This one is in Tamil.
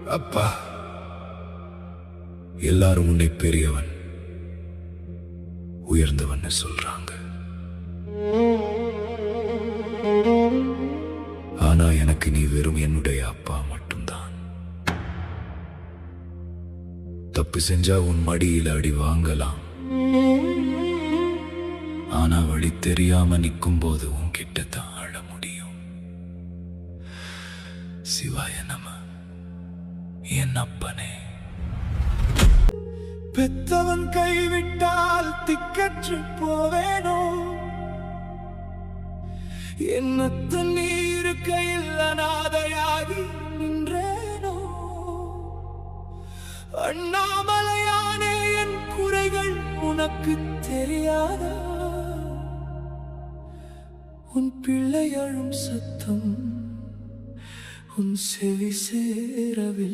அப்பா, எல்லாரும் உன்னை பெரியவன், உயர்ந்தவன் சொல்றாங்க. ஆனா எனக்கு நீ வெறும் என்னுடைய அப்பா மட்டும்தான். தப்பு செஞ்சா உன் மடியில் அடி வாங்கலாம், ஆனா வழி தெரியாம நிற்கும் போது உன்கிட்ட தான் அழ முடியும். சிவாய நம. என் அப்பனே. பெத்தவன் கைவிட்டால் திக்கற்று போவேனோ, என்னத்த நீரு கையில் அநாதையாகி நின்றேனோ. அண்ணாமலையானே, என் குறைகள் உனக்கு தெரியாதா? உன் பிள்ளை அழும் சத்தம் உன் செவி சேரவில்லை.